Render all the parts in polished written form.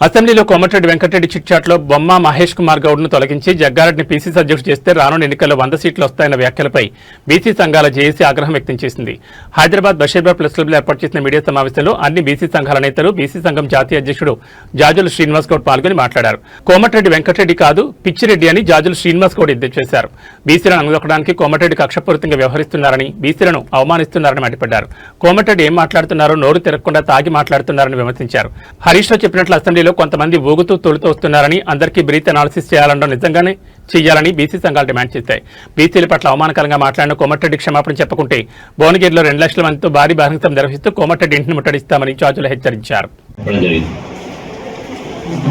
అసెంబ్లీలో కోమటిరెడ్డి వెంకటరెడ్డి చిట్చాట్లో బొమ్మ మహేష్ కుమార్ గౌడ్ను తొలగించి జగ్గారెడ్డిని పీసీసీ అధ్యక్షుడు చేస్తే రానున్న ఎన్నికల్లో 100 సీట్లు వస్తాయన్న వ్యాఖ్యలపై బీసీ సంఘాల జేఏసీ ఆగ్రహం వ్యక్తం చేసింది. హైదరాబాద్ బషీర్బాగ్ ప్రెస్ క్లబ్లో ఏర్పాటు చేసిన మీడియా సమావేశంలో అన్ని బీసీ సంఘాల నేతలు, బీసీ సంఘం జాతీయ అధ్యక్షుడు జాజుల శ్రీనివాస్ గౌడ్ పాల్గొని మాట్లాడారు. కోమటిరెడ్డి వెంకటరెడ్డి కాదు పిచ్చిరెడ్డి అని జాజుల శ్రీనివాస్ గౌడ్ ఎద్దేవా చేశారు. బీసీలను అణగదొక్కడానికి కోమటిరెడ్డి కక్షపూరితంగా వ్యవహరిస్తున్నారని, బీసీలను అవమానిస్తున్నారని మండిపడ్డారు. కోమటిరెడ్డి ఏం మాట్లాడుతున్నారో నోరు తిరగకుండా తాగి మాట్లాడుతున్నారని విమర్శించారు. హరీష్ రావు చెప్పినట్లు అసెంబ్లీలో కొంతమంది ఊగుతూ తొలుతూ వస్తున్నారని, అందరికీ బ్రీత్ అనాలిసిస్ చేయాలనడం నిజంగానే చేయాలని బీసీ సంఘాలు డిమాండ్ చేశాయి. బీసీల పట్ల అవమానకరంగా మాట్లాడిన కోమటిరెడ్డి క్షమాపణ చెప్పకుంటే భువనగిరిలో 2 లక్షల మందితో భారీ బహిరంగ నిర్వహిస్తూ కోమటిరెడ్డి ఇంటిని ముట్టడిస్తామని జాజులు హెచ్చరించారు.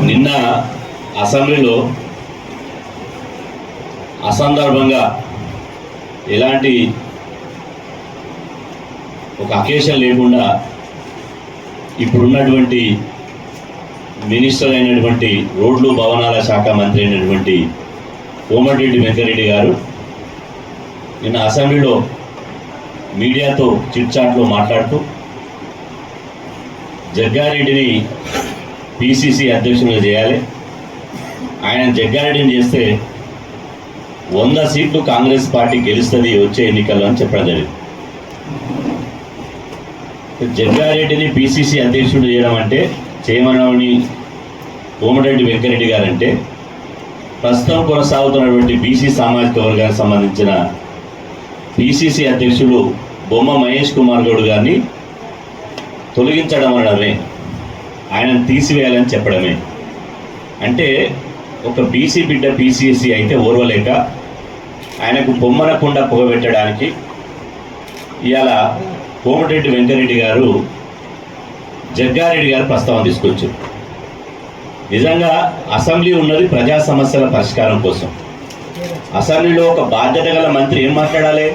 నిన్న అసెంబ్లీలో అసందర్భంగా ఎలాంటి ఒక అకేషన్ లేకుండా ఇప్పుడున్నటువంటి మినిస్టర్ అయినటువంటి రోడ్లు భవనాల శాఖ మంత్రి అయినటువంటి కోమటిరెడ్డి వెంకటరెడ్డి గారు నిన్న అసెంబ్లీలో మీడియాతో చిట్చాట్లో మాట్లాడుతూ జగ్గారెడ్డిని పిసిసి అధ్యక్షునిగా చేయాలి, ఆయన జగ్గారెడ్డిని చేస్తే 100 సీట్లు కాంగ్రెస్ పార్టీ గెలుస్తుంది వచ్చే ఎన్నికల్లో అని చెప్పడం జరిగింది. జగ్గారెడ్డిని పిసిసి అధ్యక్షుడు చేయడం అంటే చేయమని కోమటిరెడ్డి వెంకటరెడ్డి గారంటే ప్రస్తుతం కొనసాగుతున్నటువంటి బీసీ సామాజిక వర్గానికి సంబంధించిన పిసిసి అధ్యక్షుడు బొమ్మ మహేష్ కుమార్ గౌడ్ గారిని తొలగించడం అనడమే, ఆయనను తీసివేయాలని చెప్పడమే. అంటే ఒక బీసీ బిడ్డ పిసిసి అయితే ఓర్వలేక ఆయనకు బొమ్మనకుండా పొగబెట్టడానికి ఇవాళ కోమటిరెడ్డి వెంకటరెడ్డి గారు జగ్గారెడ్డి గారు ప్రస్తావన తీసుకొచ్చారు. నిజంగా అసెంబ్లీ ఉన్నది ప్రజా సమస్యల పరిష్కారం కోసం. అసెంబ్లీలో ఒక బాధ్యత గల మంత్రి ఏం మాట్లాడాలి?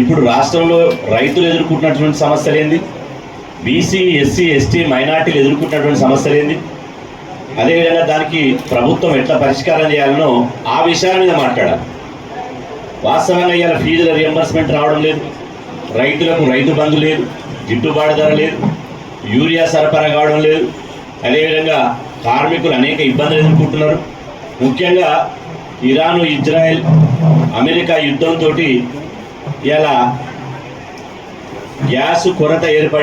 ఇప్పుడు రాష్ట్రంలో రైతులు ఎదుర్కొంటున్నటువంటి సమస్యలు ఏంది, బీసీ ఎస్సీ ఎస్టీ మైనార్టీలు ఎదుర్కొంటున్నటువంటి సమస్యలు ఏంది, అదేవిధంగా దానికి ప్రభుత్వం ఎట్లా పరిష్కారం చేయాలనో ఆ విషయాల మీద మాట్లాడాలి. వాస్తవంగా ఇవాళ ఫీజుల రియంబర్స్మెంట్ రావడం లేదు, రైతులకు రైతు బంధు లేదు, గిట్టుబాటు ధర లేదు, యూరియా సరఫరా కావడం లేదు, అదేవిధంగా కార్మికులు అనేక ఇబ్బందులు ఎదుర్కొంటున్నారు. ముఖ్యంగా ఇరాను, ఇజ్రాయెల్, అమెరికా యుద్ధంతో ఇలా గ్యాస్ కొరత ఏర్పడి